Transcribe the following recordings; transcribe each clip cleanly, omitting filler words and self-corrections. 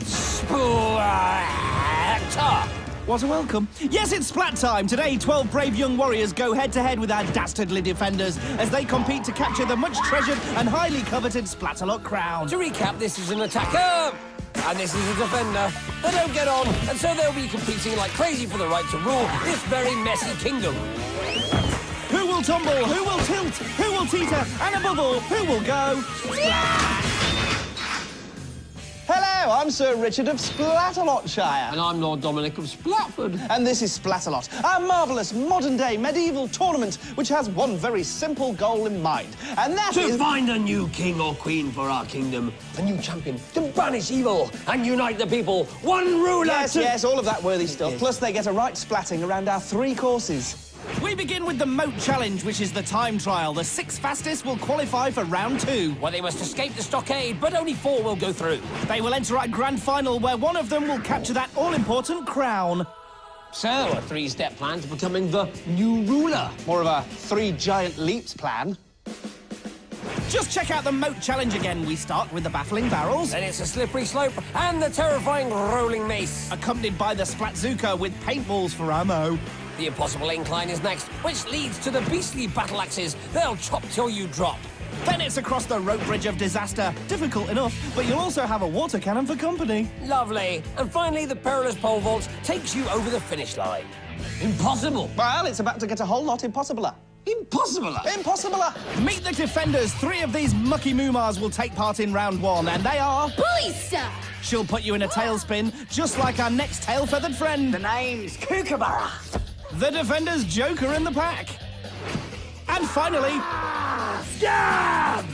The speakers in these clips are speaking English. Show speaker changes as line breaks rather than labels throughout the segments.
Splatter!
What a welcome. Yes, it's Splat time. Today, 12 brave young warriors go head-to-head with our dastardly defenders as they compete to capture the much-treasured and highly coveted Splatalot crown.
To recap, this is an attacker, and this is a defender. They don't get on, and so they'll be competing like crazy for the right to rule this very messy kingdom.
Who will tumble? Who will tilt? Who will teeter? And above all, who will go?
Hello, I'm Sir Richard of Splatalotshire.
And I'm Lord Dominic of Splatford.
And this is Splatalot, a marvellous modern-day medieval tournament which has one very simple goal in mind, and that is...
To find a new king or queen for our kingdom, a new champion, to banish evil and unite the people, one ruler
Yes, all of that worthy stuff. Plus, they get a right splatting around our 3 courses.
We begin with the Moat Challenge, which is the time trial. The 6 fastest will qualify for round 2.
Well, they must escape the stockade, but only 4 will go through.
They will enter our grand final, where one of them will capture that all-important crown.
So, a 3-step plan to becoming the new ruler.
More of a 3 giant leaps plan.
Just check out the Moat Challenge again. We start with the baffling barrels,
Then it's a slippery slope and the terrifying rolling mace.
accompanied by the Splatzuka with paintballs for ammo.
The impossible incline is next, which leads to the beastly battle axes. They'll chop till you drop.
Then it's across the rope bridge of disaster. Difficult enough, but you'll also have a water cannon for company.
Lovely. And finally, the perilous pole vault takes you over the finish line. Impossible.
Well, it's about to get a whole lot impossibler.
Impossible.
Impossibler!
Meet the defenders. 3 of these mucky moomars will take part in round 1, and they are...
Bully stuff!
She'll put you in a tailspin, just like our next tail-feathered friend.
The name's Kookaburra.
The defenders' joker in the pack. And finally...
Scab!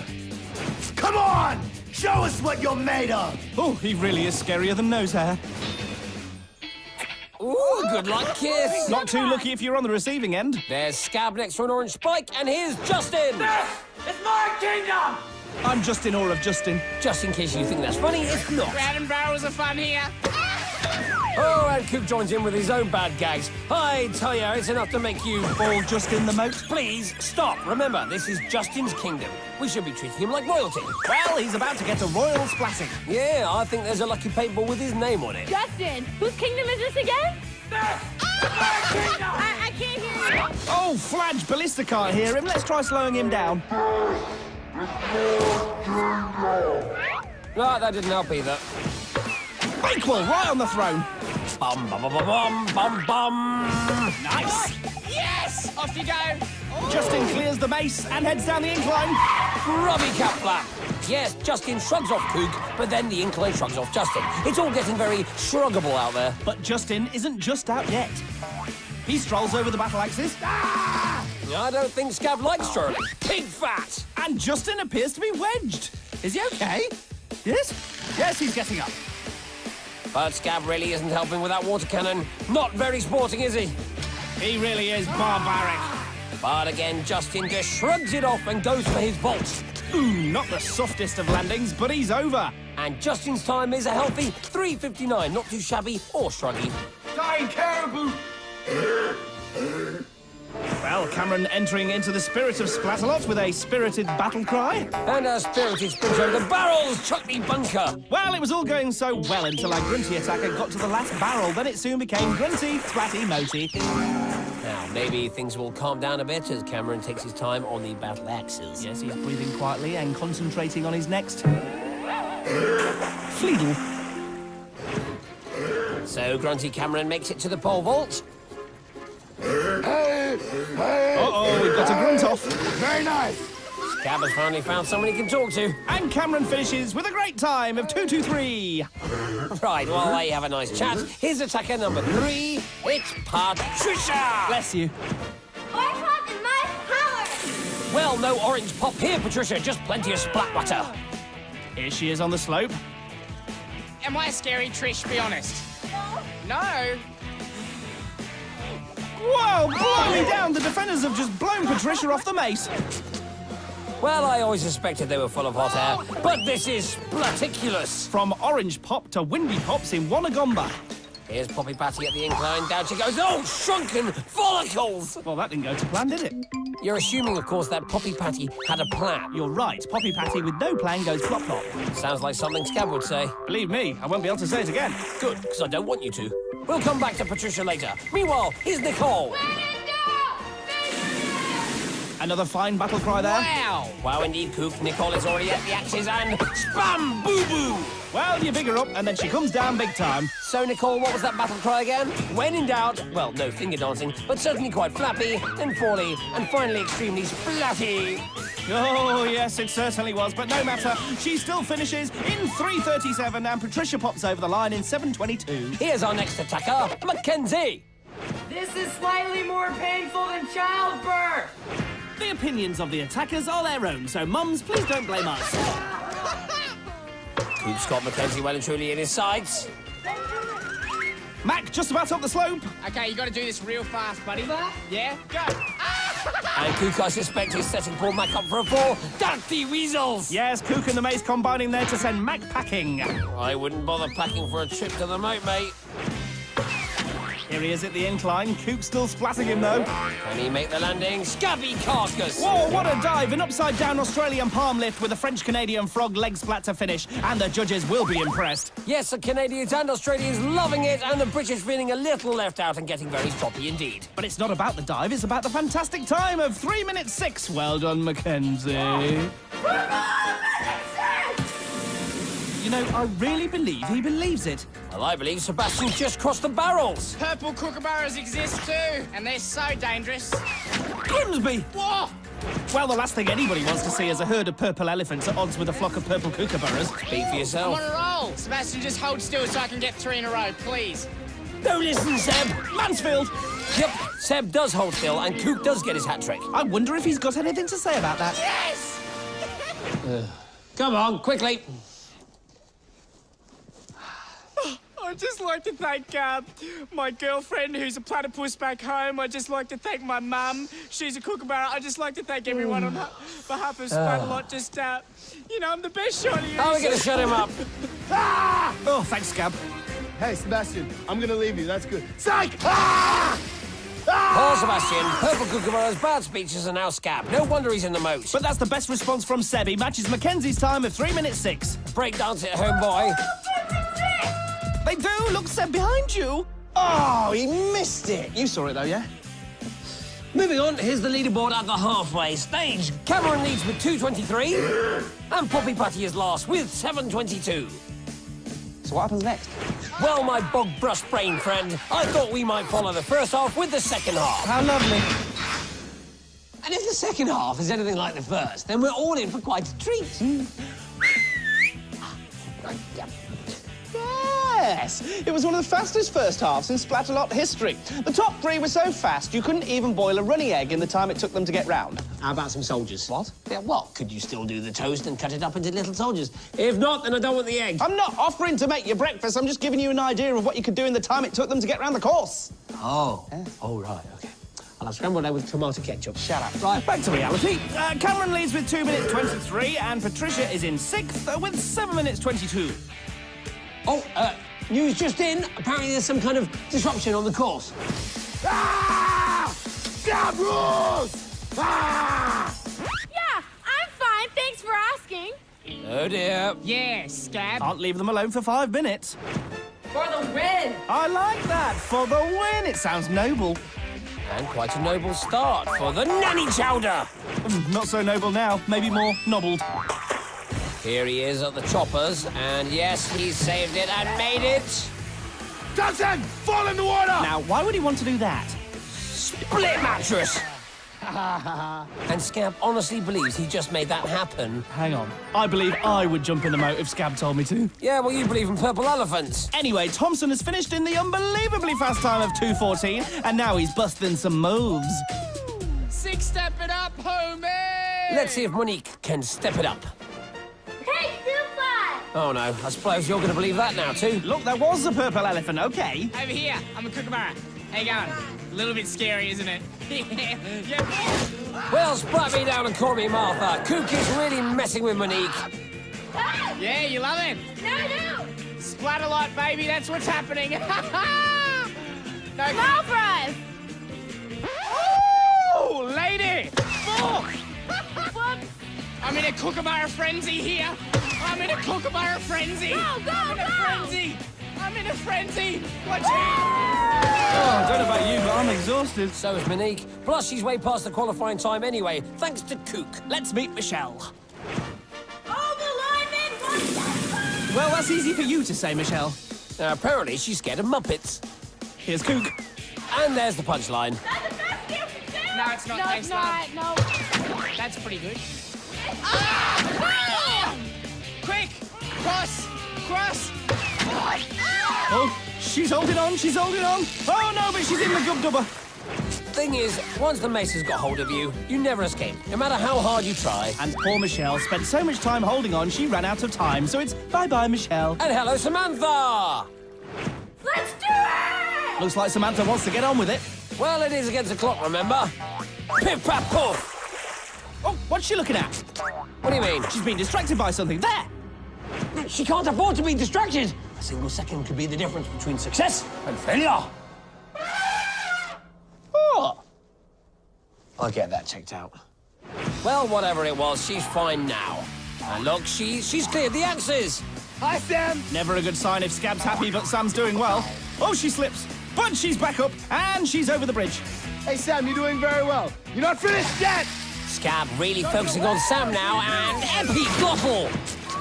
Come on! Show us what you're made of!
Oh, he really is scarier than nose hair.
Ooh, good luck, kiss.
Not too lucky if you're on the receiving end.
There's Scab next to an orange spike, and here's Justin.
It's my kingdom!
I'm just in awe of Justin.
Just in case you think that's funny, it's not.
Bread and barrels are fun here.
Oh, and Coop joins in with his own bad gags. I tell you, it's enough to make you...
All just in the moat.
Please, stop. Remember, this is Justin's kingdom. We should be treating him like royalty.
Well, he's about to get a royal splatting.
Yeah, I think there's a lucky paintball with his name on it.
Justin, whose kingdom is this again? I can't hear you.
Oh, Fladge Ballista can't hear him. Let's try slowing him down.
No, that didn't help either.
Equal, right on the throne.
Bum, bum, bum, bum, bum, bum.
Nice.
Yes! Off you go.
Justin clears the base and heads down the incline.
Grubby cap flap. Yes, Justin shrugs off Cook, but then the incline shrugs off Justin. It's all getting very shruggable out there.
But Justin isn't just out yet. He strolls over the battle axis.
I don't think Scab likes Shirley. Pig fat!
And Justin appears to be wedged. Is he okay? Yes? Yes, he's getting up.
But Scab really isn't helping with that water cannon. Not very sporting, is he?
He really is barbaric.
But again, Justin just shrugs it off and goes for his vault.
Ooh, not the softest of landings, but he's over.
And Justin's time is a healthy 3:59. Not too shabby or shruggy.
Dying caribou!
Well, Cameron entering into the spirit of Splatalot with a spirited battle cry.
And a spirited sprint over the barrels, Chuckney bunker.
Well, it was all going so well until our grunty attacker got to the last barrel. Then it soon became grunty, splatty, moty.
Now, maybe things will calm down a bit as Cameron takes his time on the battle axes.
Yes, he's breathing quietly and concentrating on his next... Fleedle.
So Grunty Cameron makes it to the pole vault.
Uh-oh, we've got a grunt off.
Very nice!
Scab has finally found someone he can talk to.
And Cameron finishes with a great time of 2:23.
Right, while they have a nice chat, here's attacker number 3. It's Patricia!
Bless you.
Orange pop is my power.
Well, no orange pop here, Patricia. Just plenty of splat water.
Here she is on the slope.
Am I scary, Trish? Be honest. No.
Whoa, blow me down! The defenders have just blown Patricia off the mace.
Well, I always suspected they were full of hot air, but this is splaticulous.
From orange pop to windy pops in Wanagomba.
Here's Poppy Patty at the incline. Down she goes. Oh, shrunken follicles!
Well, that didn't go to plan, did it?
You're assuming, of course, that Poppy Patty had a plan.
You're right. Poppy Patty with no plan goes plop plop.
Sounds like something Scab would say.
Believe me, I won't be able to say it again.
Good, because I don't want you to. We'll come back to Patricia later. Meanwhile, here's Nicole.
Another fine battle cry there.
Wow! Wow, indeed, Cook. Nicole is already at the axes and spam boo-boo!
Well, you big her up, and then she comes down big time.
So, Nicole, what was that battle cry again? When in doubt, well, no finger dancing, but certainly quite flappy, then fally, and finally extremely splatty.
Oh, yes, it certainly was, but no matter. She still finishes in 3:37, and Patricia pops over the line in 7:22.
Here's our next attacker, Mackenzie.
This is slightly more painful than childbirth.
The opinions of the attackers are their own, so mums, please don't blame us.
Coop's got Mackenzie well and truly in his sights.
Mac, just about up the slope.
Okay, you got to do this real fast, buddy. Yeah, go.
And Cook, I suspect, is setting poor Mac up for a fall. Dirty weasels!
Yes, Cook and the Mace combining there to send Mac packing.
I wouldn't bother packing for a trip to the moat, mate.
Here he is at the incline. Cook still splatting him, though.
Can he make the landing? Scabby carcass!
Whoa, what a dive! An upside-down Australian palm lift with a French-Canadian frog leg splat to finish. And the judges will be impressed.
Yes, the Canadians and Australians loving it, and the British feeling a little left out and getting very stroppy indeed.
But it's not about the dive, it's about the fantastic time of 3:06. Well done, Mackenzie. You know, I really believe he believes it.
Well, I believe Sebastian's just crossed the barrels.
Purple kookaburras exist too, and they're so dangerous.
Grimsby!
Whoa!
Well, the last thing anybody wants to see is a herd of purple elephants at odds with a flock of purple kookaburras.
Speak for
I'm
yourself.
on a roll. Sebastian, just hold still so I can get 3 in a row, please.
Don't listen, Seb.
Mansfield!
Yep, Seb does hold still, and Coop does get his hat trick.
I wonder if he's got anything to say about that.
Yes!
Come on, quickly.
I'd just like to thank my girlfriend, who's a platypus back home. I'd just like to thank my mum. She's a kookaburra. I'd just like to thank everyone on behalf of Splatalot. Just, you know, I'm the best shot of you.
Oh, we're going to shut him up.
Oh, thanks, Scab.
Hey, Sebastian, I'm gonna leave you. That's good. Psych!
Poor Sebastian. Purple kookaburras, bad speeches, and now Scab. No wonder he's in the moat.
But that's the best response from Seb. He matches Mackenzie's time of 3:06.
Breakdance it, homeboy.
They do! Look, Seb, behind you!
Oh, he missed it. You saw it, though, yeah?
Moving on, here's the leaderboard at the halfway stage. Cameron leads with 2:23, and Poppy Patty is last with 7:22.
So what happens next?
Well, my bog-brush brain friend, I thought we might follow the first half with the second half.
How lovely.
And if the second half is anything like the first, then we're all in for quite a treat.
Yes, it was one of the fastest first halves in Splatalot history. The top 3 were so fast you couldn't even boil a runny egg in the time it took them to get round.
How about some soldiers?
What?
Yeah, well, could you still do the toast and cut it up into little soldiers? If not, then I don't want the egg.
I'm not offering to make you breakfast. I'm just giving you an idea of what you could do in the time it took them to get round the course.
Oh. Yeah. Oh, right, OK. I'll have scrambled egg with tomato ketchup.
Shut up.
Right, back to reality. Cameron leads with 2:23, and Patricia is in 6th with 7:22.
Oh, news just in. Apparently there's some kind of disruption on the course.
Scab rules!
Yeah, I'm fine. Thanks for asking.
Oh, dear.
Yeah, Scab.
Can't leave them alone for 5 minutes.
For the win.
I like that. For the win. It sounds noble.
And quite a noble start for the nanny chowder.
Not so noble now. Maybe more nobbled.
Here he is at the choppers, and yes, he saved it and made it.
Thompson, fall in the water!
Now, why would he want to do that?
Split mattress. And Scab honestly believes he just made that happen.
Hang on. I believe I would jump in the moat if Scab told me to.
Yeah, well, you believe in purple elephants.
Anyway, Thompson has finished in the unbelievably fast time of 2:14, and now he's busting some moves.
6-step it up, homie!
Let's see if Monique can step it up.
Hey, Super!
Oh, no. I suppose you're going to believe that now, too.
Look, there was a purple elephant, OK.
Over here, I'm a kookaburra. How you going? A little bit scary, isn't it? Yeah.
Well, splat me down and call me Martha. Cook is really messing with Monique.
Yeah, you love it.
No, no!
Splatalot, baby, that's what's happening. No.
Smile fries!
Oh, lady!
Whoops!
I'm in a kookaburra frenzy here. I'm in a kookaburra frenzy.
Go, go,
I'm in a
go!
frenzy. I'm in a frenzy. Watch it.
Oh, I don't know about you, but I'm exhausted.
So is Monique. Plus, she's way past the qualifying time anyway, thanks to Kook.
Let's meet Michelle.
All the linemen want that.
Well, that's easy for you to say, Michelle.
Now, apparently, she's scared of Muppets.
Here's Kook.
And there's the punchline.
That's the best you can do!
No, it's not.
No,
Thanks,
it's not.
love.
No.
That's pretty good.
Ah!
Quick! Cross! Cross!
Oh, she's holding on, she's holding on. Oh, no, but she's in the gub-dubber.
Thing is, once the mace has got hold of you, you never escape, no matter how hard you try.
And poor Michelle spent so much time holding on, she ran out of time. So it's bye-bye, Michelle.
And hello, Samantha!
Let's do it!
Looks like Samantha wants to get on with it.
Well, it is against the clock, remember? Pip, pap, poof!
Oh, what's she looking at?
What do you mean?
She's been distracted by something. There!
She can't afford to be distracted. A single second could be the difference between success and failure.
Oh!
I'll get that checked out. Well, whatever it was, she's fine now. And look, she's cleared the axes.
Hi, Sam.
Never a good sign if Scab's happy, but Sam's doing well. Oh, she slips. But she's back up, and she's over the bridge.
Hey, Sam, you're doing very well. You're not finished yet.
Scab really focusing on Sam now, and epic glottal.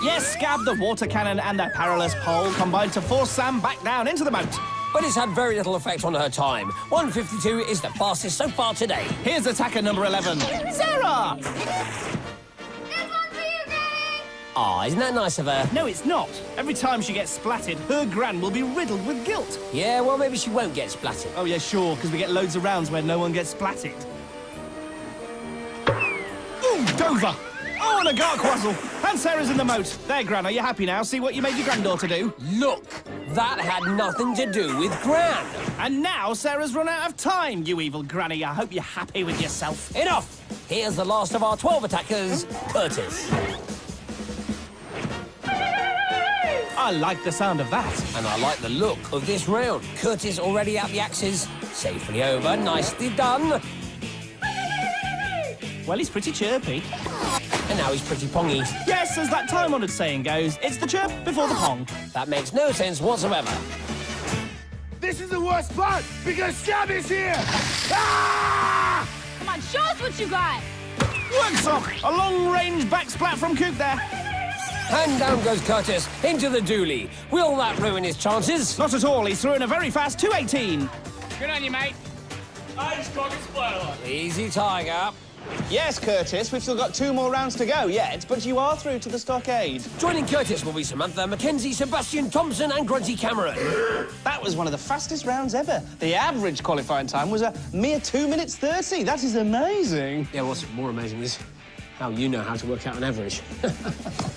Yes, Scab, the water cannon, and the perilous pole combined to force Sam back down into the moat.
But it's had very little effect on her time. 1:52 is the fastest so far today.
Here's attacker number 11, Sarah!
This one's for you, Granny!
Aw, isn't that nice of her?
No, it's not. Every time she gets splatted, her gran will be riddled with guilt.
Yeah, well, maybe she won't get splattered.
Oh, yeah, sure, because we get loads of rounds where no one gets splatted. Ooh, Dover! Oh, and a garquazzle! And Sarah's in the moat. There, Gran, are you happy now? See what you made your granddaughter do?
Look, that had nothing to do with Gran.
And now Sarah's run out of time, you evil granny. I hope you're happy with yourself.
Enough! Here's the last of our 12 attackers, Curtis.
I like the sound of that.
And I like the look of this round. Curtis already at the axes. Safely over, nicely done.
Well, he's pretty chirpy.
And now he's pretty pongy.
Yes, as that time-honoured saying goes, it's the chirp before the pong.
That makes no sense whatsoever.
This is the worst part because Scab is here. Ah!
Come on, show us what you got!
Works off! A long-range backsplat from Kook there.
And down goes Curtis into the dually. Will that ruin his chances?
Not at all. He's through in a very fast 2:18.
Good on you, mate. I just got this Splatalot.
Easy, Tiger.
Yes, Curtis, we've still got 2 more rounds to go yet, but you are through to the stockade.
Joining Curtis will be Samantha, Mackenzie, Sebastian, Thompson and Grunty Cameron.
That was one of the fastest rounds ever. The average qualifying time was a mere 2 minutes 30. That is amazing.
Yeah, what's more amazing is how you know how to work out an average.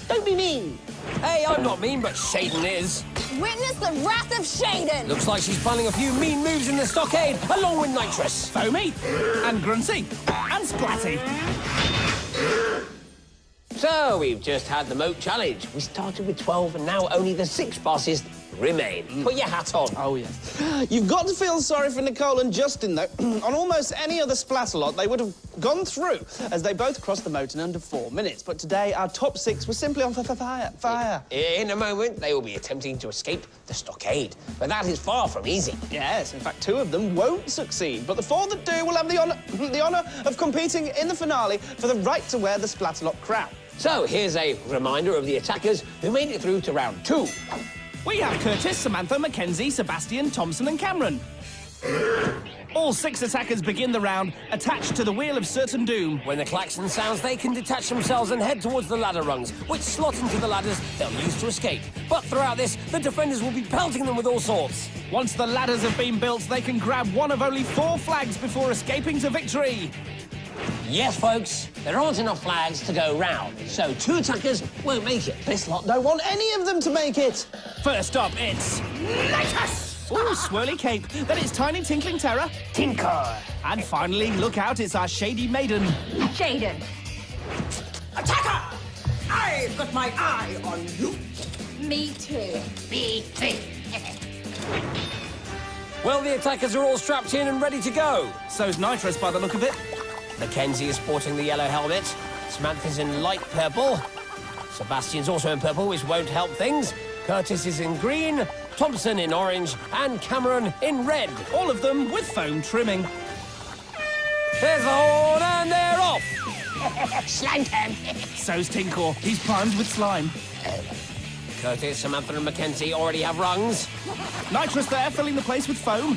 Don't be mean.
Hey, I'm not mean, but Shaden is.
Witness the wrath of Shaden!
Looks like she's planning a few mean moves in the stockade, along with Nitrous.
Foamy. And Grunty. And Splatty.
So, we've just had the moat challenge. We started with 12 and now only the 6 fastest remain. Put your hat on.
Oh, yes. You've got to feel sorry for Nicole and Justin, though. On almost any other Splatalot, they would have gone through, as they both crossed the moat in under 4 minutes. But today, our top 6 were simply on fire.
In a moment, they will be attempting to escape the stockade. But that is far from easy.
Yes, in fact, 2 of them won't succeed. But the 4 that do will have the honour of competing in the finale for the right to wear the Splatalot crown.
So, here's a reminder of the attackers who made it through to round 2.
We have Curtis, Samantha, Mackenzie, Sebastian, Thompson and Cameron. All 6 attackers begin the round attached to the Wheel of Certain Doom.
When the klaxon sounds, they can detach themselves and head towards the ladder rungs, which slot into the ladders they'll use to escape. But throughout this, the defenders will be pelting them with all sorts.
Once the ladders have been built, they can grab one of only 4 flags before escaping to victory.
Yes, folks, there aren't enough flags to go round, so 2 attackers won't make it.
This lot don't want any of them to make it.
First up, it's Nitrous! Ooh, swirly cape. Then it's Tiny Tinkling Terror.
Tinker!
And finally, look out, it's our Shady Maiden.
Shaden.
Attacker! I've got my eye on you.
Me too.
Me too.
Well, the attackers are all strapped in and ready to go.
So's Nitrous by the look of it.
Mackenzie is sporting the yellow helmet. Samantha's in light purple. Sebastian's also in purple, which won't help things. Curtis is in green, Thompson in orange, and Cameron in red.
All of them with foam trimming.
There's the horn, and they're off.
Slime time.
So's Tinkor. He's primed with slime.
Curtis, Samantha, and Mackenzie already have rungs.
Nitrous there, filling the place with foam.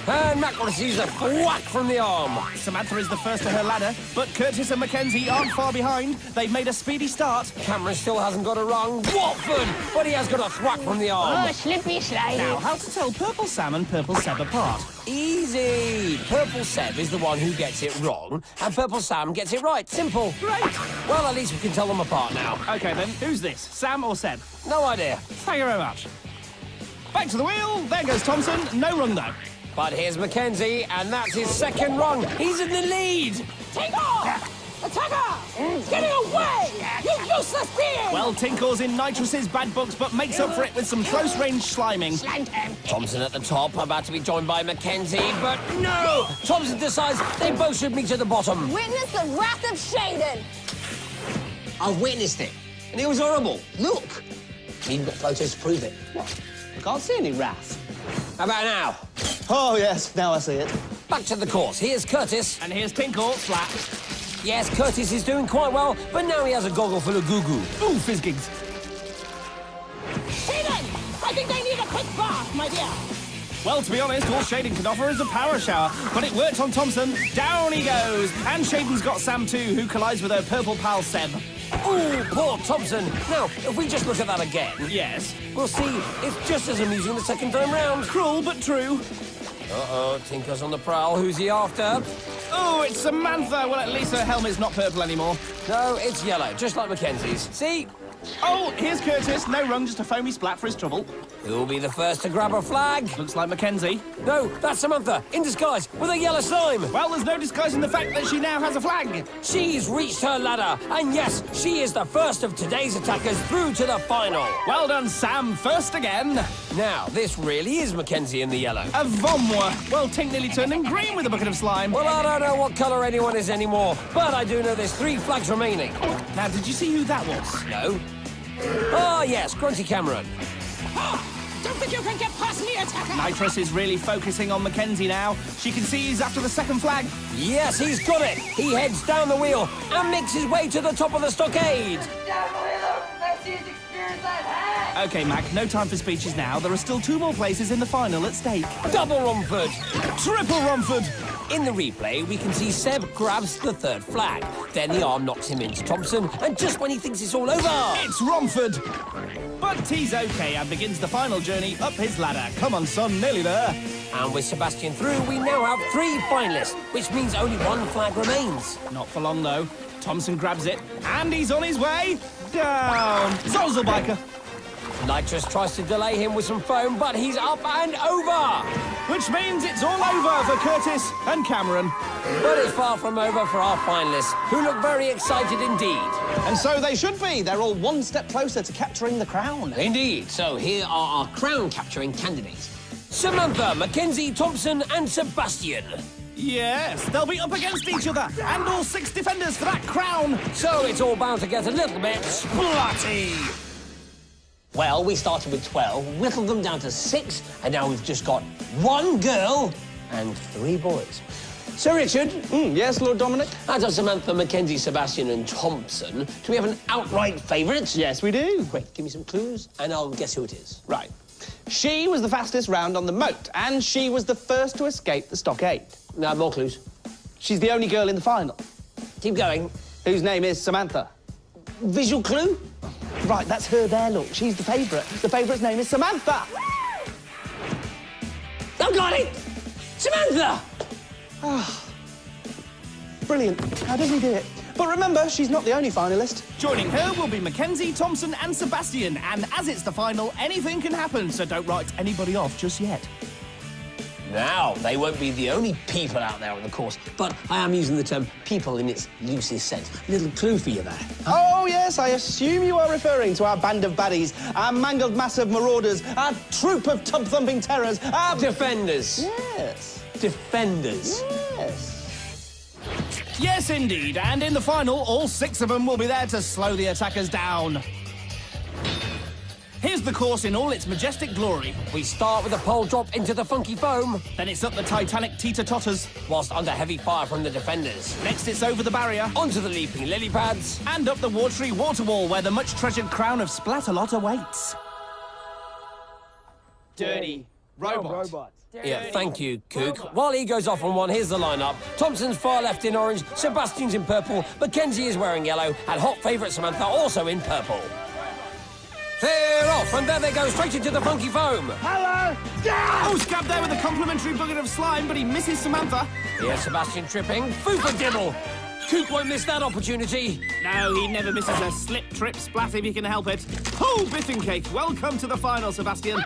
And Mac receives a whack from the arm.
Samantha is the first to her ladder, but Curtis and Mackenzie aren't far behind. They've made a speedy start.
Cameron still hasn't got a rung. Watford! But he has got a thwack from the arm.
Oh, slippy slide.
Now, how to tell Purple Sam and Purple Seb apart?
Easy! Purple Seb is the one who gets it wrong, and Purple Sam gets it right. Simple.
Great.
Well, at least we can tell them apart now.
OK, then, who's this? Sam or Seb?
No idea.
Thank you very much. Back to the wheel. There goes Thompson. No rung, though.
But here's Mackenzie, and that's his second rung. He's in the lead.
Take off! Attacker! Get away! You useless being!
Well, Tinkor's in Nitrous's bad books, but makes up for it with some close-range sliming.
Slime time.
Thompson at the top, about to be joined by Mackenzie, but no! Thompson decides they both should meet at the bottom.
Witness the wrath of Shaden!
I've witnessed it, and it was horrible. Look! You've got photos to prove it.
I can't see any wrath.
How about now?
Oh, yes, now I see it.
Back to the course. Here's Curtis.
And here's Tinkor, flat.
Yes, Curtis is doing quite well, but now he has a goggle full of goo-goo.
Ooh, fizzgigs.
Shaden! I think they need a quick bath, my dear.
Well, to be honest, all Shaden can offer is a power shower. But it worked on Thompson. Down he goes. And Shaden's got Sam too, who collides with her purple pal Seb.
Ooh, poor Thompson. Now, if we just look at that again,
Yes.
we'll see it's just as amusing the second time round.
Cruel, but true.
Uh-oh, Tinker's on the prowl. Who's he after?
Oh, it's Samantha. Well, at least her helmet's not purple anymore.
No, it's yellow, just like Mackenzie's. See?
Oh, here's Curtis. No rung, just a foamy splat for his trouble.
Who'll be the first to grab a flag?
Looks like Mackenzie.
No, that's Samantha, in disguise, with a yellow slime.
Well, there's no disguising the fact that she now has a flag.
She's reached her ladder, and yes, she is the first of today's attackers through to the final.
Well done, Sam. First again.
Now, this really is Mackenzie in the yellow.
A vomwa. Well, Tink nearly turned him green with a bucket of slime.
Well, I don't know what colour anyone is anymore, but I do know there's 3 flags remaining.
Now, did you see who that was?
No? Ah, yes, Grunty Cameron.
Don't think you can get past me, attacker!
Nitrous is really focusing on Mackenzie now. She can see he's after the second flag.
Yes, he's got it. He heads down the wheel and makes his way to the top of the stockade.
Definitely the best experience I've had!
OK, Mac, no time for speeches now. There are still 2 more places in the final at stake.
Double Romford.
Triple Romford.
In the replay, we can see Seb grabs the 3rd flag. Then the arm knocks him into Thompson, and just when he thinks it's all over...
It's Romford. But he's OK and begins the final journey up his ladder. Come on, son, nearly there.
And with Sebastian through, we now have 3 finalists, which means only 1 flag remains.
Not for long, though. Thompson grabs it, and he's on his way down. Zozelbiker.
Nitrous tries to delay him with some foam, but he's up and over.
Which means it's all over for Curtis and Cameron.
But it's far from over for our finalists, who look very excited indeed.
And so they should be. They're all 1 step closer to capturing the crown.
Indeed. So here are our crown-capturing candidates.
Samantha, Mackenzie, Thompson, and Sebastian.
Yes, they'll be up against each other, and all 6 defenders for that crown.
So it's all bound to get a little bit splatty.
Well, we started with 12, whittled them down to 6, and now we've just got 1 girl and 3 boys. So, Richard,
Yes, Lord Dominic?
out of Samantha, Mackenzie, Sebastian, and Thompson, do we have an outright favourite?
Yes, we do.
Great, give me some clues, and I'll guess who it is.
Right. She was the fastest round on the moat, and she was the first to escape the stockade.
Now, more clues.
She's the only girl in the final,
Keep going.
whose name is Samantha.
Visual clue?
Right, that's her there, look. She's the favourite. The favourite's name is Samantha.
I've got it! Samantha!
Brilliant. How does he do it? But remember, she's not the only finalist.
Joining her will be Mackenzie, Thompson, and Sebastian. And as it's the final, anything can happen, so don't write anybody off just yet.
Now, they won't be the only people out there on the course, but I am using the term people in its loosest sense. Little clue for you there.
Oh, yes, I assume you are referring to our band of baddies, our mangled mass of marauders, our troop of tub-thumping terrors, our...
Defenders.
Yes.
Defenders.
Yes.
Yes, indeed. And in the final, all 6 of them will be there to slow the attackers down. Here's the course in all its majestic glory.
We start with a pole drop into the funky foam,
Then it's up the Titanic teeter-totters.
whilst under heavy fire from the defenders.
Next, it's over the barrier.
Onto the leaping lily pads.
And up the watery water wall, where the much-treasured crown of Splatalot awaits.
Dirty robot.
Yeah, thank you, Kook. While he goes off on one, here's the lineup. Thompson's far left in orange, Sebastian's in purple, Mackenzie is wearing yellow, and hot favourite Samantha also in purple. They're off, and there they go, straight into the funky foam.
Hello! Yeah!
Oh, Scab there with a complimentary bucket of slime, but he misses Samantha.
Here's Sebastian tripping. Foo for dibble. Kook won't miss that opportunity.
No, he never misses a slip-trip splat if he can help it. Oh, biffing cake, welcome to the final, Sebastian.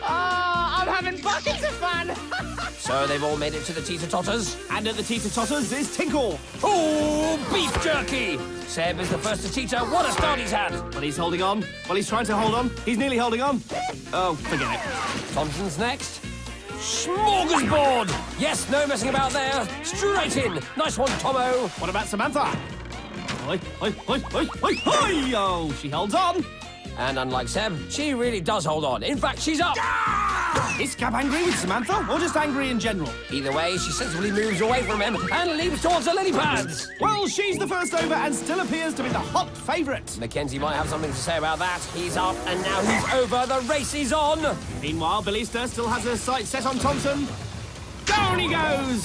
I'm having buckets of fun.
So they've all made it to the teeter-totters.
And at the teeter-totters is Tinkle.
Oh, beef jerky! Seb is the first to teeter. What a start he's had.
But he's holding on. Well, he's trying to hold on. He's nearly holding on. Oh, forget it.
Thompson's next. Smorgasbord! Yes, no messing about there. Straight in. Nice one, Tomo.
What about Samantha? Oi, oi, oi, oi, oi, oi! Oh, she holds on.
And unlike Seb, she really does hold on. In fact, she's up.
Is Scab angry with Samantha, or just angry in general?
Either way, she sensibly moves away from him and leaps towards the lily pads.
Well, she's the first over and still appears to be the hot favourite.
Mackenzie might have something to say about that. He's up and now he's over. The race is on.
Meanwhile, Ballista still has her sights set on Thompson. Down he goes!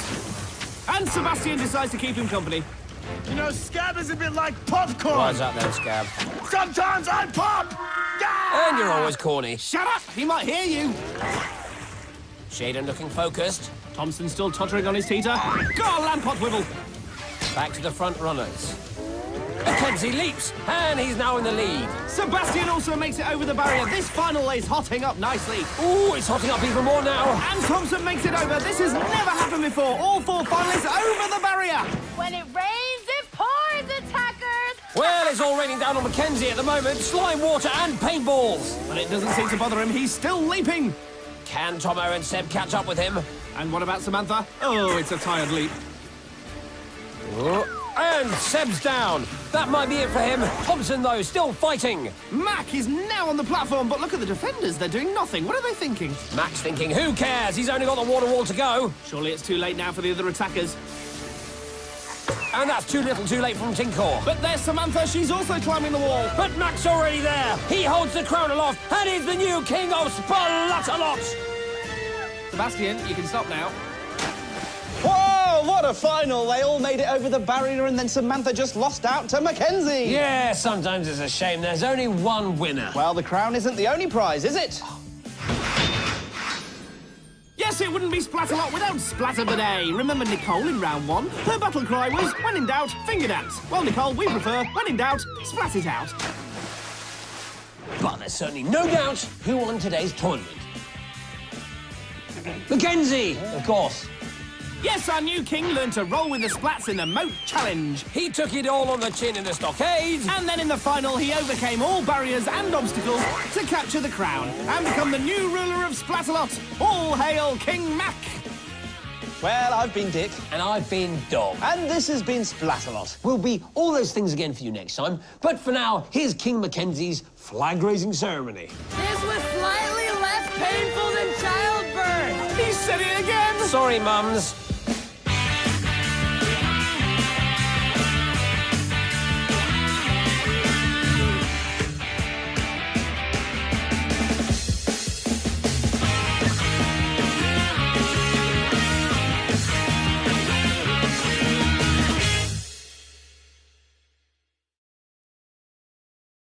And Sebastian decides to keep him company.
You know, Scab is a bit like popcorn.
Why's that then, Scab?
Sometimes I pop! Yeah!
And you're always corny.
Shut up! He might hear you.
Shaden looking focused.
Thompson still tottering on his teeter. Go on, Lampot Wibble!
Back to the front runners. Mackenzie leaps, and he's now in the lead.
Sebastian also makes it over the barrier. This final is hotting up nicely.
Ooh, it's hotting up even more now.
And Thompson makes it over. This has never happened before. All 4 finalists over the barrier.
When it rains, it pours, attackers!
Well, it's all raining down on Mackenzie at the moment. Slime, water, and paintballs.
But it doesn't seem to bother him. He's still leaping.
Can Tomo and Seb catch up with him?
And what about Samantha? Oh, it's a tired leap.
Ooh. And Seb's down. That might be it for him. Thompson, though, still fighting.
Mac is now on the platform, but look at the defenders. They're doing nothing. What are they thinking?
Mac's thinking, who cares? He's only got the water wall to go.
Surely it's too late now for the other attackers.
And that's too little too late from Tinkor.
But there's Samantha. She's also climbing the wall.
But Mac's already there. He holds the crown aloft and is the new king of Splatalot.
Sebastian, you can stop now.
Whoa, what a final! They all made it over the barrier and then Samantha just lost out to Mackenzie.
Yeah, sometimes it's a shame there's only one winner.
Well, the crown isn't the only prize, is it?
Yes, it wouldn't be Splatalot without Splatter Bidet. Remember Nicole in round 1? Her battle cry was, when in doubt, finger dance. Well, Nicole, we prefer, when in doubt, splat it out.
But there's certainly no doubt who won today's tournament. Mackenzie, of course.
Yes, our new king learned to roll with the splats in the Moat Challenge.
He took it all on the chin in the stockade.
And then in the final, he overcame all barriers and obstacles to capture the crown and become the new ruler of Splatalot. All hail King Mac!
Well, I've been Dick.
And I've been Dom.
And this has been Splatalot.
We'll be all those things again for you next time. But for now, here's King Mackenzie's flag-raising ceremony.
This was slightly less painful than childbirth.
He said it again!
Sorry, mums.